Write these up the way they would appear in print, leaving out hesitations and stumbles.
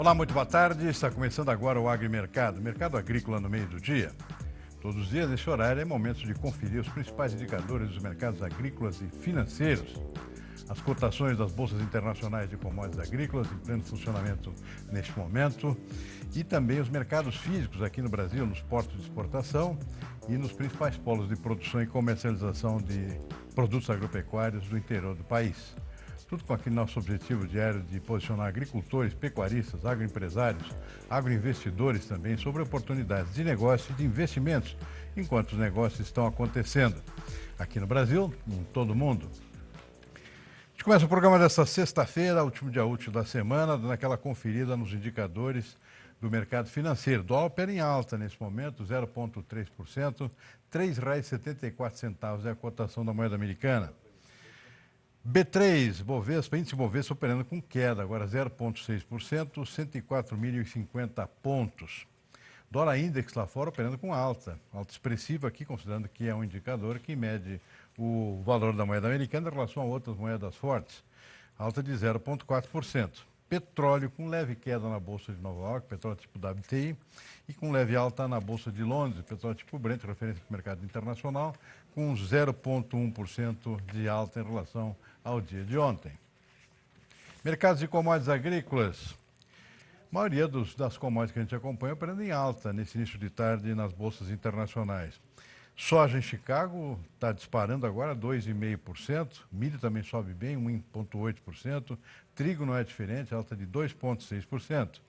Olá, muito boa tarde. Está começando agora o Agrimercado, mercado agrícola no meio do dia. Todos os dias, nesse horário, é momento de conferir os principais indicadores dos mercados agrícolas e financeiros. As cotações das bolsas internacionais de commodities agrícolas em pleno funcionamento neste momento. E também os mercados físicos aqui no Brasil, nos portos de exportação e nos principais polos de produção e comercialização de produtos agropecuários do interior do país. Tudo com aquele nosso objetivo diário de posicionar agricultores, pecuaristas, agroempresários, agroinvestidores também sobre oportunidades de negócio e de investimentos, enquanto os negócios estão acontecendo aqui no Brasil, em todo o mundo. A gente começa o programa desta sexta-feira, último dia útil da semana, dando aquela conferida nos indicadores do mercado financeiro. O dólar opera em alta nesse momento, 0,3%, R$ 3,74 é a cotação da moeda americana. B3, Bovespa, índice Bovespa operando com queda, agora 0,6%, 104.050 pontos. Dólar Index lá fora operando com alta expressiva aqui, considerando que é um indicador que mede o valor da moeda americana em relação a outras moedas fortes, alta de 0,4%. Petróleo com leve queda na Bolsa de Nova York, petróleo tipo WTI, e com leve alta na Bolsa de Londres, petróleo tipo Brent, referência para o mercado internacional, com 0,1% de alta em relação ao dia de ontem. Mercados de commodities agrícolas. A maioria das commodities que a gente acompanha operando em alta nesse início de tarde nas bolsas internacionais. Soja em Chicago está disparando agora 2,5%, milho também sobe bem, 1,8%, trigo não é diferente, alta de 2,6%.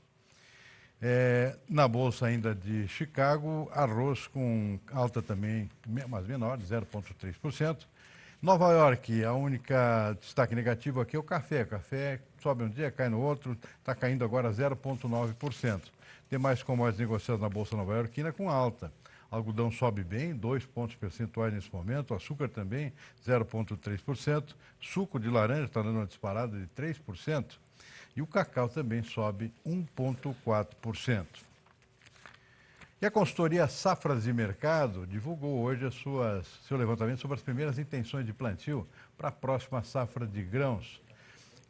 Na bolsa ainda de Chicago, arroz com alta também, mas menor, de 0,3%. Nova York, a única destaque negativo aqui é o café. O café sobe um dia, cai no outro, está caindo agora 0,9%. Demais commodities negociadas na Bolsa Nova-Iorquina com alta. Algodão sobe bem, 2 pontos percentuais nesse momento. Açúcar também, 0,3%. Suco de laranja está dando uma disparada de 3%. E o cacau também sobe 1,4%. E a consultoria Safras e Mercado divulgou hoje seu levantamento sobre as primeiras intenções de plantio para a próxima safra de grãos.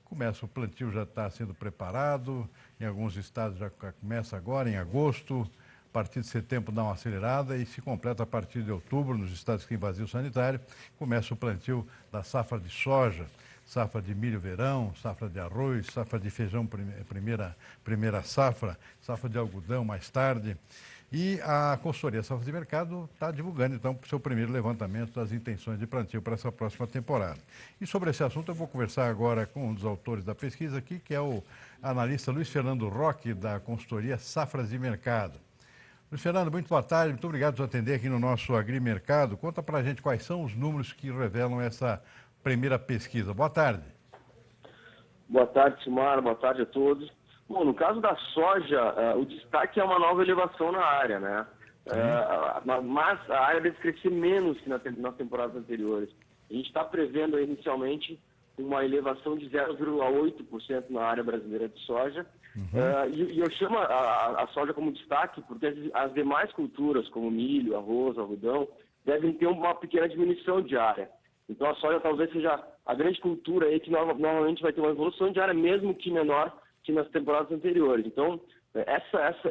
O plantio já está sendo preparado, em alguns estados já começa agora, em agosto, a partir de setembro dá uma acelerada e se completa a partir de outubro, nos estados que têm vazio sanitário, começa o plantio da safra de soja, safra de milho verão, safra de arroz, safra de feijão primeira safra, safra de algodão mais tarde. E a consultoria Safras de Mercado está divulgando, então, o seu primeiro levantamento das intenções de plantio para essa próxima temporada. E sobre esse assunto eu vou conversar agora com um dos autores da pesquisa aqui, que é o analista Luiz Fernando Roque, da consultoria Safras de Mercado. Luiz Fernando, muito boa tarde, muito obrigado por nos atender aqui no nosso Agrimercado. Conta para a gente quais são os números que revelam essa primeira pesquisa. Boa tarde. Boa tarde, Silmar. Boa tarde a todos. Bom, no caso da soja, o destaque é uma nova elevação na área, né? Mas a área deve crescer menos que nas temporadas anteriores. A gente está prevendo inicialmente uma elevação de 0,8% na área brasileira de soja. E eu chamo a soja como destaque porque as demais culturas, como milho, arroz, algodão, devem ter uma pequena diminuição de área. Então a soja talvez seja a grande cultura aí que normalmente vai ter uma evolução de área, mesmo que menor que nas temporadas anteriores. Então,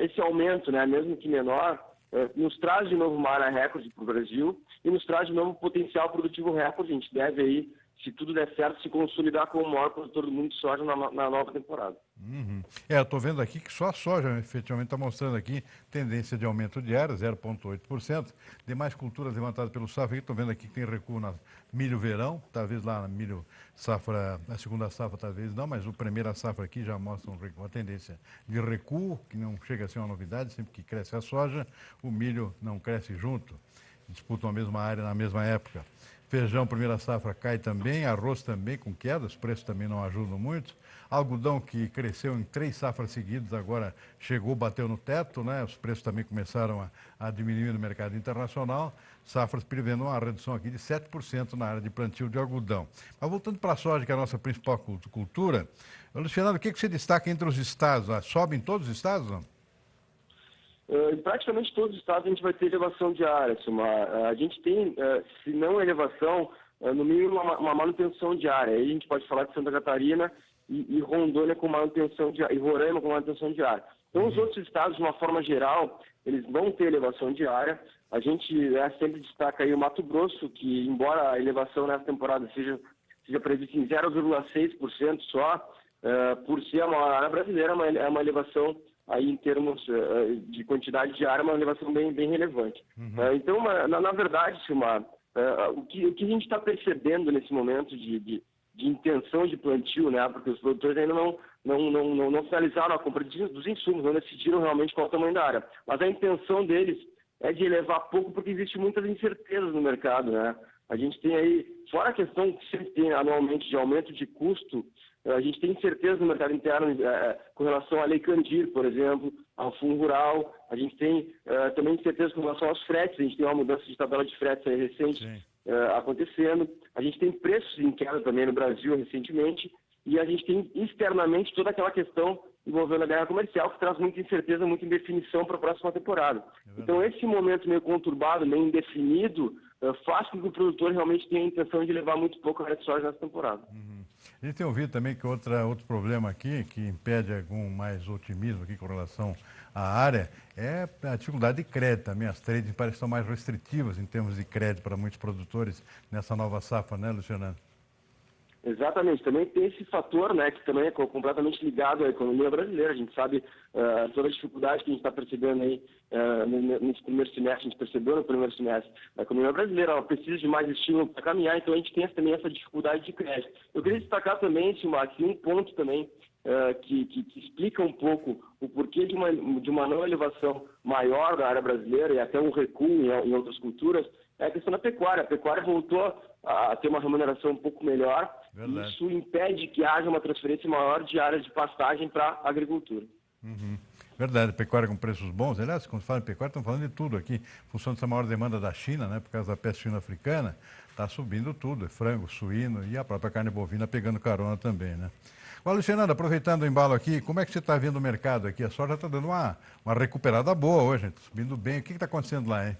esse aumento, né, mesmo que menor, nos traz de novo uma área recorde para o Brasil e nos traz de novo potencial produtivo recorde. A gente deve aí, se tudo der certo, se consolidar como o maior produtor do mundo de soja na nova temporada. Eu estou vendo aqui que só a soja efetivamente está mostrando aqui tendência de aumento de área, 0,8%. Demais culturas levantadas pelo safra, estou vendo aqui que tem recuo na milho verão, talvez lá na milho safra, a segunda safra talvez não, mas a primeira safra aqui já mostra uma tendência de recuo, que não chega a ser uma novidade, sempre que cresce a soja, o milho não cresce junto, disputam a mesma área na mesma época. Feijão, primeira safra, cai também, arroz também com queda, os preços também não ajudam muito. Algodão, que cresceu em 3 safras seguidas, agora bateu no teto, né? Os preços também começaram a diminuir no mercado internacional. Safras prevendo uma redução aqui de 7% na área de plantio de algodão. Mas voltando para a soja, que é a nossa principal cultura, Luiz Fernando, o que você destaca entre os estados? Sobe em todos os estados, não? Em praticamente todos os estados a gente vai ter elevação de área, Silmar. A gente tem, se não elevação, no mínimo uma manutenção de área. Aí a gente pode falar de Santa Catarina e Rondônia com manutenção de área, e Roraima com manutenção de área. Então, os outros estados, de uma forma geral, eles vão ter elevação de área. A gente sempre destaca aí o Mato Grosso, que embora a elevação nessa temporada seja prevista em 0,6% só, por ser a maior área brasileira, é uma elevação aí em termos de quantidade de área, uma elevação bem relevante. Então, na verdade, Silmar, o que a gente está percebendo nesse momento de intenção de plantio, né, porque os produtores ainda não finalizaram a compra dos insumos, não decidiram realmente qual é o tamanho da área. Mas a intenção deles é de elevar pouco, porque existe muitas incertezas no mercado, né? A gente tem aí, fora a questão que sempre tem anualmente de aumento de custo, a gente tem incerteza no mercado interno com relação à Lei Candir, por exemplo, ao Fundo Rural. A gente tem também incerteza com relação aos fretes. A gente tem uma mudança de tabela de fretes aí recente acontecendo. A gente tem preços em queda também no Brasil recentemente. E a gente tem externamente toda aquela questão envolvendo a guerra comercial, que traz muita incerteza, muita indefinição para a próxima temporada. Então, esse momento meio conturbado, meio indefinido, faz com que o produtor realmente tenha a intenção de levar muito pouco a área de soja nessa temporada. A gente tem ouvido também que outro problema aqui, que impede algum mais otimismo aqui com relação à área, é a dificuldade de crédito também. As trades parecem estar mais restritivas em termos de crédito para muitos produtores nessa nova safra, né, Luciano? Exatamente, também tem esse fator, né, que também é completamente ligado à economia brasileira. A gente sabe toda a dificuldade que a gente está percebendo aí nesse primeiro semestre, a gente percebeu no primeiro semestre. A economia brasileira ela precisa de mais estímulo para caminhar, então a gente tem também essa dificuldade de crédito. Eu queria destacar também, Silmar, aqui um ponto também que explica um pouco o porquê de uma não elevação maior da área brasileira e até um recuo em outras culturas, é a questão da pecuária. A pecuária voltou a ter uma remuneração um pouco melhor. Verdade. E isso impede que haja uma transferência maior de áreas de pastagem para a agricultura. Verdade, pecuária com preços bons. Aliás, quando fala em pecuária, estão falando de tudo aqui. Em função dessa maior demanda da China, né, por causa da peste suína africana, está subindo tudo, frango, suíno e a própria carne bovina pegando carona também, né? Olha, Luciano, aproveitando o embalo aqui, como é que você está vendo o mercado aqui? A soja está dando uma recuperada boa hoje, está subindo bem. O que está acontecendo lá, hein?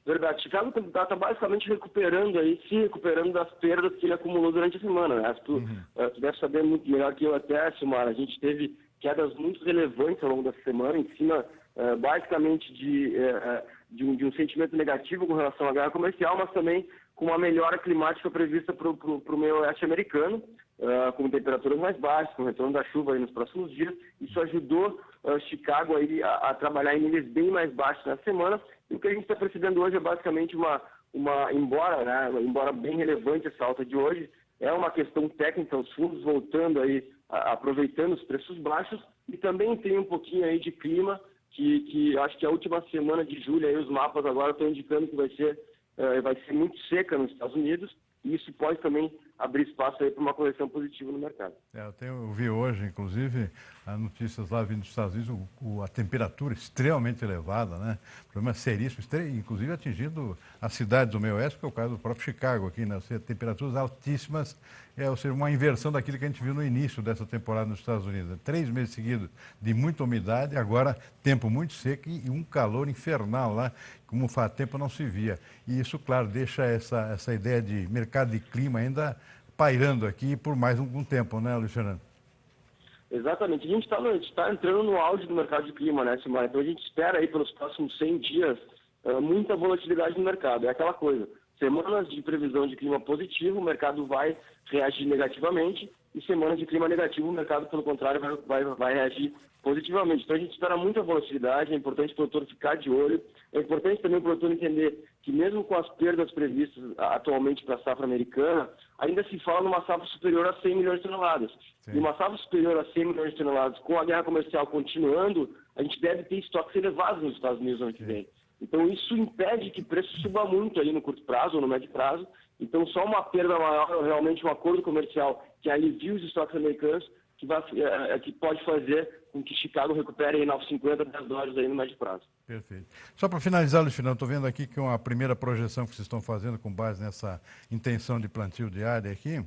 Verdade. Chicago está basicamente se recuperando das perdas que ele acumulou durante a semana. Né? Tu deve saber muito melhor que eu até, Silmar. A gente teve quedas muito relevantes ao longo dessa semana, em cima basicamente de um sentimento negativo com relação à guerra comercial, mas também com uma melhora climática prevista para o meio oeste americano, com temperaturas mais baixas, com o retorno da chuva aí nos próximos dias. Isso ajudou Chicago aí a trabalhar em níveis bem mais baixos na semana. E o que a gente está percebendo hoje é basicamente embora bem relevante essa alta de hoje, é uma questão técnica, os fundos voltando aí, aproveitando os preços baixos, e também tem um pouquinho aí de clima, que acho que a última semana de julho, aí os mapas agora estão indicando que vai ser muito seca nos Estados Unidos, e isso pode também abrir espaço aí para uma correção positiva no mercado. Eu vi hoje, inclusive, as notícias lá vindo dos Estados Unidos, a temperatura extremamente elevada, né? Problema seríssimo, inclusive atingindo as cidades do meio oeste, que é o caso do próprio Chicago aqui, né? Ou seja, temperaturas altíssimas, ou seja, uma inversão daquilo que a gente viu no início dessa temporada nos Estados Unidos. 3 meses seguidos de muita umidade, agora tempo muito seco e um calor infernal lá, como faz tempo não se via. E isso, claro, deixa essa ideia de mercado de clima ainda pairando aqui por mais algum tempo, né, Luciano? Exatamente. A gente está entrando no auge do mercado de clima, né, Silmar? Então a gente espera aí pelos próximos 100 dias muita volatilidade no mercado. É aquela coisa, semanas de previsão de clima positivo, o mercado vai reagir negativamente, e semanas de clima negativo, o mercado, pelo contrário, vai reagir positivamente. Então a gente espera muita volatilidade, é importante o produtor ficar de olho, é importante também o produtor entender que mesmo com as perdas previstas atualmente para a safra americana, ainda se fala numa safra superior a 100 milhões de toneladas. Sim. E uma safra superior a 100 milhões de toneladas, com a guerra comercial continuando, a gente deve ter estoques elevados nos Estados Unidos no ano que vem. Então isso impede que o preço suba muito aí no curto prazo ou no médio prazo. Então só uma perda maior, realmente um acordo comercial que alivie os estoques americanos, que pode fazer com que Chicago recupere aí $9,50, $10 aí no médio prazo. Perfeito. Só para finalizar, Luciano, estou vendo aqui que uma primeira projeção que vocês estão fazendo com base nessa intenção de plantio de área aqui,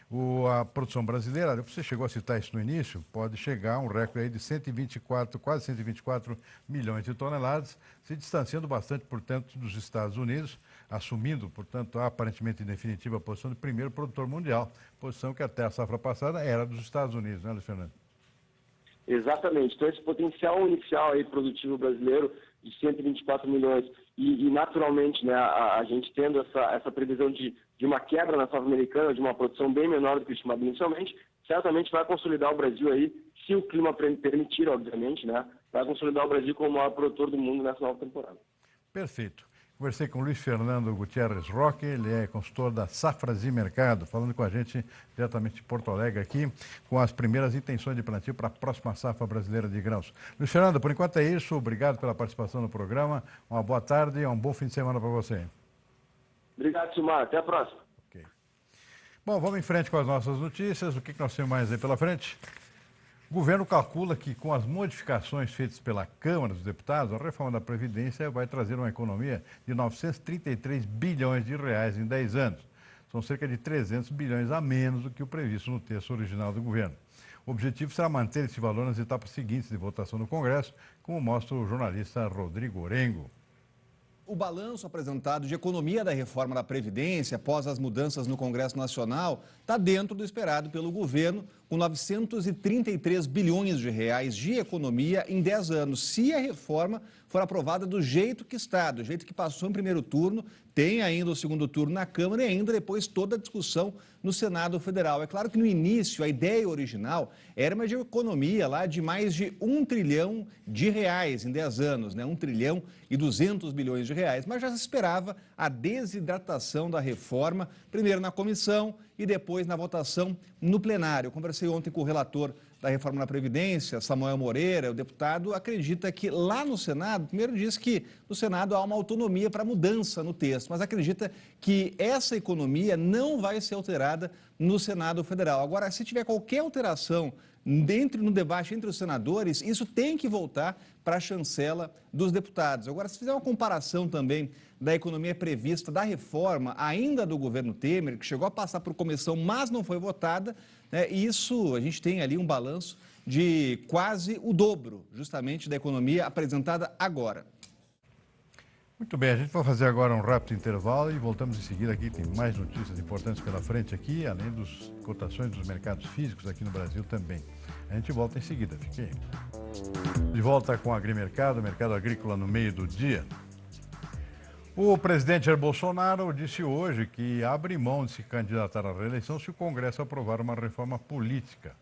A produção brasileira, você chegou a citar isso no início, pode chegar a um recorde aí de 124, quase 124 milhões de toneladas, se distanciando bastante, portanto, dos Estados Unidos, assumindo, portanto, aparentemente em definitiva a posição de primeiro produtor mundial, posição que até a safra passada era dos Estados Unidos, né, Luiz Fernando? Exatamente. Então, esse potencial inicial aí produtivo brasileiro de 124 milhões e naturalmente, né, a gente tendo essa previsão de uma quebra na safra americana, de uma produção bem menor do que estimado inicialmente, certamente vai consolidar o Brasil aí, se o clima permitir, obviamente, né, vai consolidar o Brasil como o maior produtor do mundo nessa nova temporada. Perfeito. Conversei com o Luiz Fernando Gutierrez Roque, ele é consultor da Safras e Mercado, falando com a gente diretamente de Porto Alegre aqui, com as primeiras intenções de plantio para a próxima safra brasileira de grãos. Luiz Fernando, por enquanto é isso, obrigado pela participação no programa, uma boa tarde e um bom fim de semana para você. Obrigado, Silmar, até a próxima. Okay. Bom, vamos em frente com as nossas notícias, o que nós temos mais aí pela frente? O governo calcula que, com as modificações feitas pela Câmara dos Deputados, a reforma da Previdência vai trazer uma economia de 933 bilhões de reais em 10 anos. São cerca de 300 bilhões a menos do que o previsto no texto original do governo. O objetivo será manter esse valor nas etapas seguintes de votação no Congresso, como mostra o jornalista Rodrigo Orengo. O balanço apresentado de economia da reforma da Previdência após as mudanças no Congresso Nacional está dentro do esperado pelo governo, com 933 bilhões de reais de economia em 10 anos. Se a reforma for aprovada do jeito que está, do jeito que passou em primeiro turno, tem ainda o segundo turno na Câmara e ainda depois toda a discussão no Senado Federal. É claro que no início a ideia original era uma de economia lá de mais de 1 trilhão de reais em 10 anos, né? 1 trilhão e 200 bilhões de reais, mas já se esperava a desidratação da reforma, primeiro na comissão e depois na votação no plenário. Eu conversei ontem com o relator da reforma da Previdência, Samuel Moreira, o deputado acredita que lá no Senado, primeiro diz que no Senado há uma autonomia para mudança no texto, mas acredita que essa economia não vai ser alterada no Senado Federal. Agora, se tiver qualquer alteração no debate entre os senadores, isso tem que voltar para a chancela dos deputados. Agora, se fizer uma comparação também da economia prevista da reforma, ainda do governo Temer, que chegou a passar por comissão, mas não foi votada, né, isso a gente tem ali um balanço de quase o dobro, justamente, da economia apresentada agora. Muito bem, a gente vai fazer agora um rápido intervalo e voltamos em seguida aqui. Tem mais notícias importantes pela frente aqui, além das cotações dos mercados físicos aqui no Brasil também. A gente volta em seguida, fique aí. De volta com o Agrimercado, mercado agrícola no meio do dia. O presidente Jair Bolsonaro disse hoje que abre mão de se candidatar à reeleição se o Congresso aprovar uma reforma política.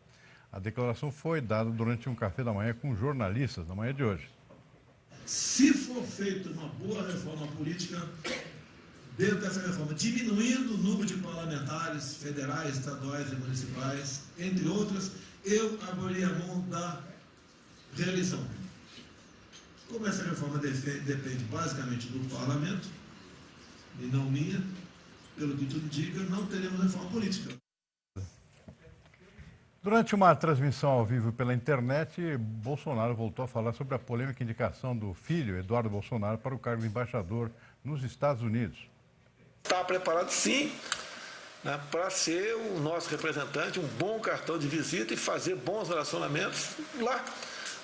A declaração foi dada durante um café da manhã com jornalistas na manhã de hoje. Se for feita uma boa reforma política, dentro dessa reforma, diminuindo o número de parlamentares federais, estaduais e municipais, entre outras, eu abriria a mão da reeleição. Como essa reforma depende basicamente do parlamento, e não minha, pelo que tudo indica, não teremos reforma política. Durante uma transmissão ao vivo pela internet, Bolsonaro voltou a falar sobre a polêmica indicação do filho, Eduardo Bolsonaro, para o cargo de embaixador nos Estados Unidos. Está preparado, sim, né, para ser o nosso representante, um bom cartão de visita e fazer bons relacionamentos lá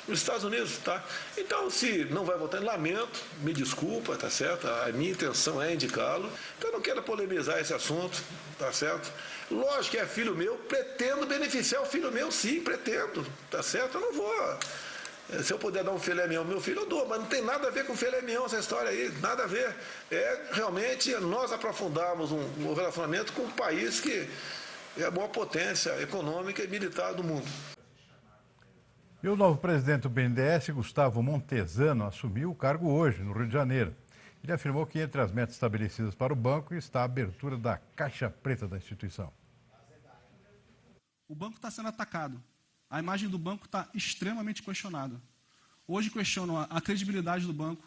nos Estados Unidos, tá? Então, se não vai votar, lamento, me desculpa, tá certo? A minha intenção é indicá-lo. Então, eu não quero polemizar esse assunto, tá certo? Lógico que é filho meu, pretendo beneficiar o filho meu, sim, pretendo, tá certo? Eu não vou. Se eu puder dar um filé mignon ao meu filho, eu dou, mas não tem nada a ver com filé mignon essa história aí, nada a ver. É realmente nós aprofundarmos um relacionamento com um país que é a maior potência econômica e militar do mundo. E o novo presidente do BNDES, Gustavo Montesano, assumiu o cargo hoje, no Rio de Janeiro. Ele afirmou que entre as metas estabelecidas para o banco está a abertura da caixa preta da instituição. O banco está sendo atacado. A imagem do banco está extremamente questionada. Hoje questionam a credibilidade do banco,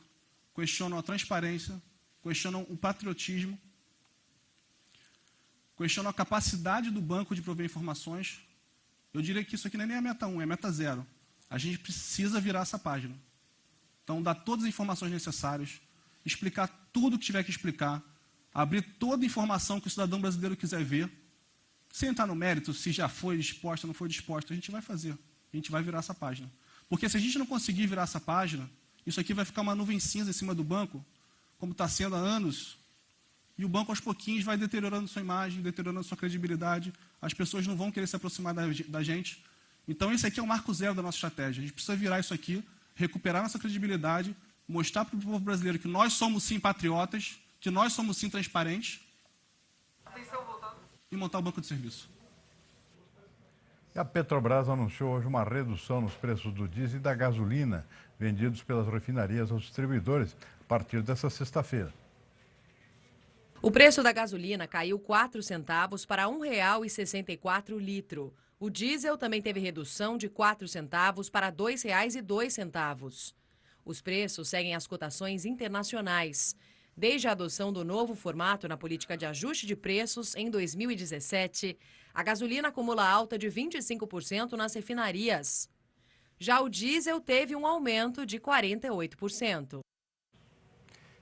questionam a transparência, questionam o patriotismo, questionam a capacidade do banco de prover informações. Eu diria que isso aqui não é nem a meta 1, é a meta 0. A gente precisa virar essa página. Então, dar todas as informações necessárias, explicar tudo o que tiver que explicar, abrir toda a informação que o cidadão brasileiro quiser ver, Sem entrar no mérito, se já foi disposta ou não foi disposta, a gente vai fazer. A gente vai virar essa página. Porque se a gente não conseguir virar essa página, isso aqui vai ficar uma nuvem cinza em cima do banco, como está sendo há anos, e o banco aos pouquinhos vai deteriorando sua imagem, deteriorando sua credibilidade, as pessoas não vão querer se aproximar da gente. Então esse aqui é o marco zero da nossa estratégia. A gente precisa virar isso aqui, recuperar nossa credibilidade, mostrar para o povo brasileiro que nós somos sim patriotas, que nós somos sim transparentes, e montar o banco de serviço. E a Petrobras anunciou hoje uma redução nos preços do diesel e da gasolina vendidos pelas refinarias aos distribuidores a partir dessa sexta-feira. O preço da gasolina caiu 4 centavos para R$ 1,64 o litro. O diesel também teve redução de 4 centavos para R$ 2,02. Os preços seguem as cotações internacionais. Desde a adoção do novo formato na política de ajuste de preços em 2017, a gasolina acumula alta de 25% nas refinarias. Já o diesel teve um aumento de 48%.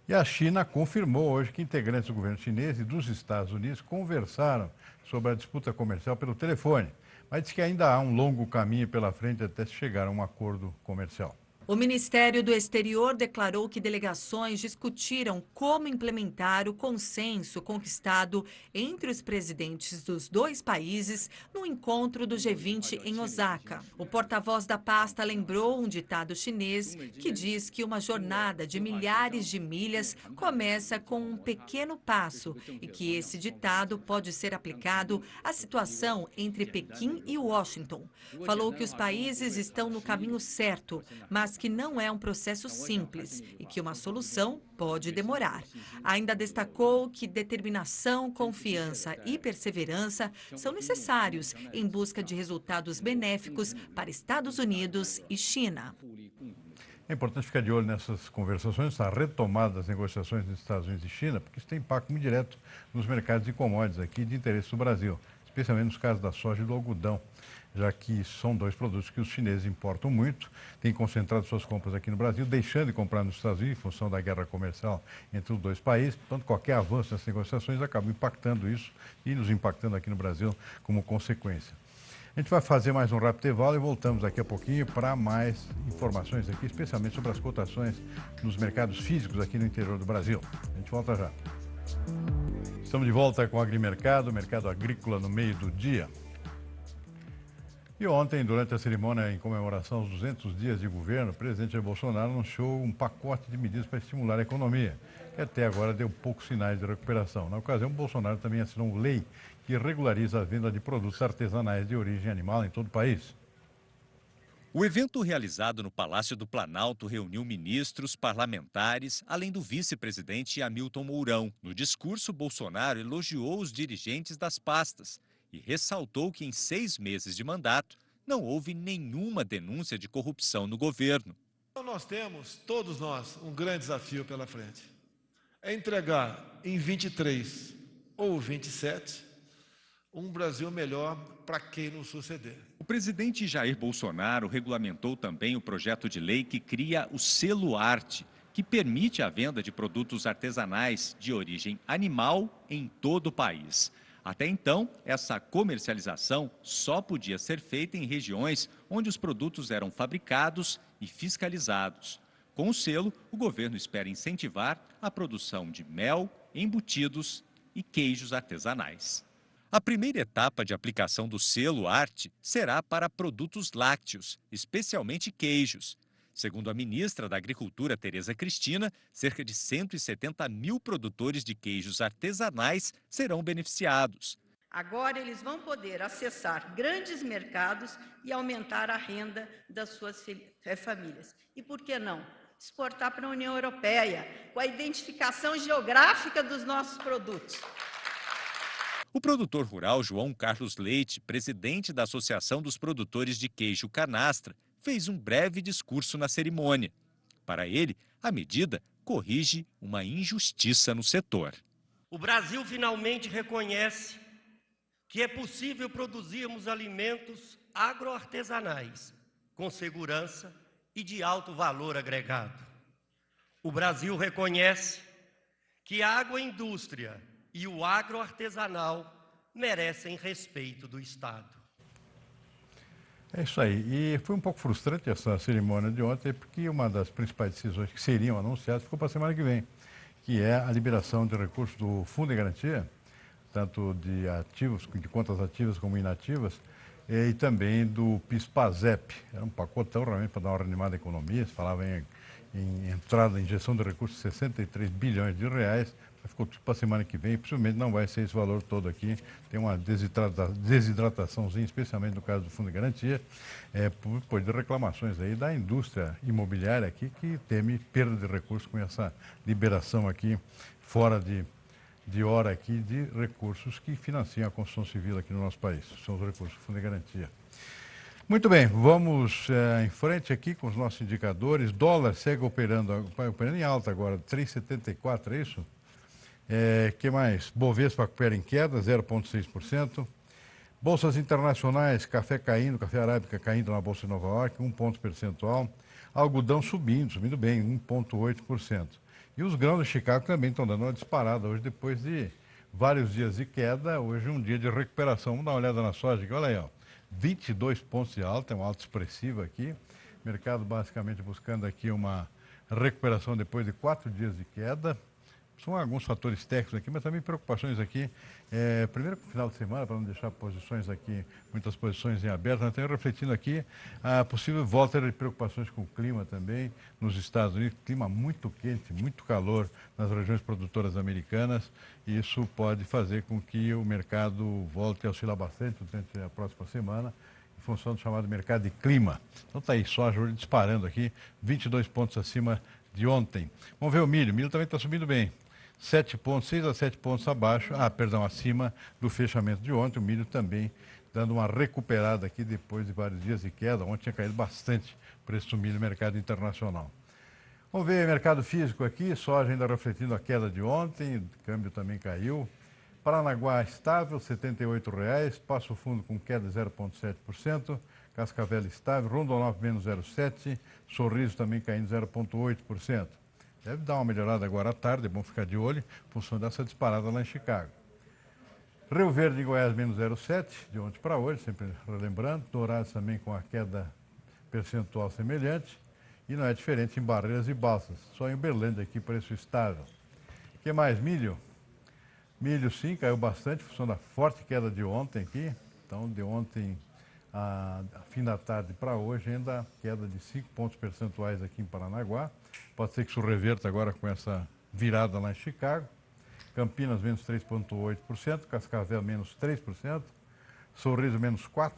E a China confirmou hoje que integrantes do governo chinês e dos Estados Unidos conversaram sobre a disputa comercial pelo telefone, mas diz que ainda há um longo caminho pela frente até se chegar a um acordo comercial. O Ministério do Exterior declarou que delegações discutiram como implementar o consenso conquistado entre os presidentes dos dois países no encontro do G20 em Osaka. O porta-voz da pasta lembrou um ditado chinês que diz que uma jornada de milhares de milhas começa com um pequeno passo e que esse ditado pode ser aplicado à situação entre Pequim e Washington. Falou que os países estão no caminho certo, mas que não é um processo simples e que uma solução pode demorar. Ainda destacou que determinação, confiança e perseverança são necessários em busca de resultados benéficos para Estados Unidos e China. É importante ficar de olho nessas conversações, essa retomada das negociações entre Estados Unidos e China, porque isso tem impacto muito direto nos mercados de commodities aqui de interesse do Brasil, especialmente nos casos da soja e do algodão, já que são dois produtos que os chineses importam muito, têm concentrado suas compras aqui no Brasil, deixando de comprar nos Estados Unidos em função da guerra comercial entre os dois países. Portanto, qualquer avanço nessas negociações acaba impactando isso e nos impactando aqui no Brasil como consequência. A gente vai fazer mais um rápido intervalo e voltamos daqui a pouquinho para mais informações aqui, especialmente sobre as cotações nos mercados físicos aqui no interior do Brasil. A gente volta já. Estamos de volta com o Agrimercado, mercado agrícola no meio do dia. E ontem, durante a cerimônia em comemoração aos 200 dias de governo, o presidente Jair Bolsonaro anunciou um pacote de medidas para estimular a economia, que até agora deu poucos sinais de recuperação. Na ocasião, Bolsonaro também assinou uma lei que regulariza a venda de produtos artesanais de origem animal em todo o país. O evento realizado no Palácio do Planalto reuniu ministros, parlamentares, além do vice-presidente Hamilton Mourão. No discurso, Bolsonaro elogiou os dirigentes das pastas e ressaltou que em 6 meses de mandato não houve nenhuma denúncia de corrupção no governo. Então nós temos, todos nós, um grande desafio pela frente. É entregar em 23 ou 27 um Brasil melhor para quem nos suceder. O presidente Jair Bolsonaro regulamentou também o projeto de lei que cria o Selo Arte, que permite a venda de produtos artesanais de origem animal em todo o país. Até então, essa comercialização só podia ser feita em regiões onde os produtos eram fabricados e fiscalizados. Com o selo, o governo espera incentivar a produção de mel, embutidos e queijos artesanais. A primeira etapa de aplicação do selo Arte será para produtos lácteos, especialmente queijos. Segundo a ministra da Agricultura, Tereza Cristina, cerca de 170 mil produtores de queijos artesanais serão beneficiados. Agora eles vão poder acessar grandes mercados e aumentar a renda das suas famílias. E por que não? Exportar para a União Europeia, com a identificação geográfica dos nossos produtos. O produtor rural João Carlos Leite, presidente da Associação dos Produtores de Queijo Canastra, fez um breve discurso na cerimônia. Para ele, a medida corrige uma injustiça no setor. O Brasil finalmente reconhece que é possível produzirmos alimentos agroartesanais com segurança e de alto valor agregado. O Brasil reconhece que a agroindústria e o agroartesanal merecem respeito do Estado. É isso aí. E foi um pouco frustrante essa cerimônia de ontem, porque uma das principais decisões que seriam anunciadas ficou para a semana que vem, que é a liberação de recursos do Fundo de Garantia, tanto de ativos, de contas ativas como inativas, e também do PIS/PASEP. Era um pacotão realmente para dar uma reanimada à economia. Se falava em entrada, injeção de recursos de 63 bilhões de reais. Ficou tudo para a semana que vem, possivelmente não vai ser esse valor todo aqui. Tem uma desidrataçãozinha, especialmente no caso do Fundo de Garantia, por de reclamações aí da indústria imobiliária aqui, que teme perda de recursos com essa liberação aqui, fora de hora aqui, de recursos que financiam a construção civil aqui no nosso país. São os recursos do Fundo de Garantia. Muito bem, vamos em frente aqui com os nossos indicadores. Dólar segue operando em alta agora, 3,74, é isso? Que mais? Bovespa opera em queda, 0,6%. Bolsas internacionais, café caindo, café arábica caindo na Bolsa de Nova York, 1 ponto percentual. Algodão subindo bem, 1,8%. E os grãos de Chicago também estão dando uma disparada hoje, depois de vários dias de queda. Hoje é um dia de recuperação. Vamos dar uma olhada na soja aqui, olha aí, ó. 22 pontos de alta, é uma alta expressiva aqui. Mercado basicamente buscando aqui uma recuperação depois de 4 dias de queda. São alguns fatores técnicos aqui, mas também preocupações aqui. Primeiro, no final de semana, para não deixar posições aqui, muitas posições em aberto, nós estamos refletindo aqui a possível volta de preocupações com o clima também nos Estados Unidos. Clima muito quente, muito calor nas regiões produtoras americanas. E isso pode fazer com que o mercado volte a oscilar bastante durante a próxima semana, em função do chamado mercado de clima. Então está aí, soja hoje disparando aqui, 22 pontos acima de ontem. Vamos ver o milho. O milho também está subindo bem. 6 a 7 pontos acima do fechamento de ontem. O milho também dando uma recuperada aqui depois de vários dias de queda. Ontem tinha caído bastante o preço do milho no mercado internacional. Vamos ver o mercado físico aqui, soja ainda refletindo a queda de ontem, o câmbio também caiu. Paranaguá estável, R$ 78,00, Passo Fundo com queda de 0,7%, Cascavel estável, Rondonópolis menos 0,7%, Sorriso também caindo 0,8%. Deve dar uma melhorada agora à tarde, é bom ficar de olho, em função dessa disparada lá em Chicago. Rio Verde e Goiás menos 0,7, de ontem para hoje, sempre relembrando. Dourados também com a queda percentual semelhante. E não é diferente em Barreiras e Balsas, só em Uberlândia aqui preço estável. O que mais? Milho. Milho sim, caiu bastante, em função da forte queda de ontem aqui. Então, de ontem a fim da tarde para hoje, ainda queda de 5 pontos percentuais aqui em Paranaguá. Pode ser que isso reverta agora com essa virada lá em Chicago. Campinas, menos 3,8%. Cascavel, menos 3%. Sorriso, menos 4%.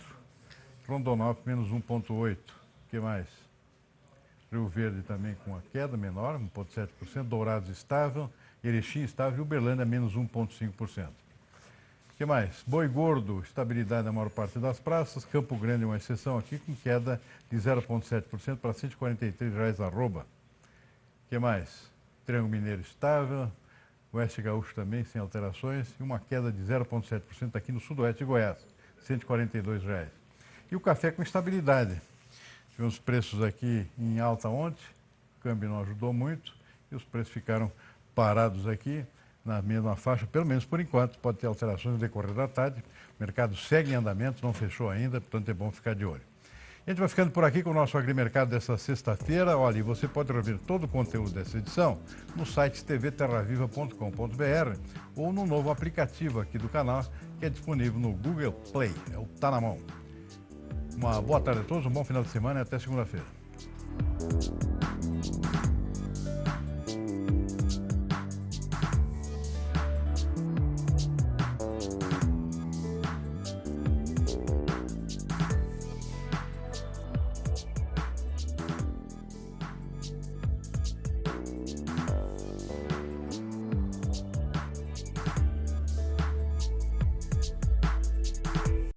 Rondonópolis, menos 1,8%. O que mais? Rio Verde também com a queda menor, 1,7%. Dourados, estável. Erechim, estável. E Uberlândia, menos 1,5%. O que mais? Boi Gordo, estabilidade na maior parte das praças. Campo Grande, uma exceção aqui, com queda de 0,7% para R$ 143,00 arroba. O que mais? Triângulo Mineiro estável. Oeste Gaúcho também, sem alterações. E uma queda de 0,7% aqui no sudoeste de Goiás, R$ 142,00. E o café com estabilidade. Tivemos preços aqui em alta ontem, o câmbio não ajudou muito, e os preços ficaram parados aqui na mesma faixa, pelo menos por enquanto. Pode ter alterações no decorrer da tarde. O mercado segue em andamento, não fechou ainda, portanto é bom ficar de olho. A gente vai ficando por aqui com o nosso Agrimercado dessa sexta-feira. Olha, e você pode rever todo o conteúdo dessa edição no site tvterraviva.com.br ou no novo aplicativo aqui do canal, que é disponível no Google Play. É o Tá Na Mão. Uma boa tarde a todos, um bom final de semana e até segunda-feira.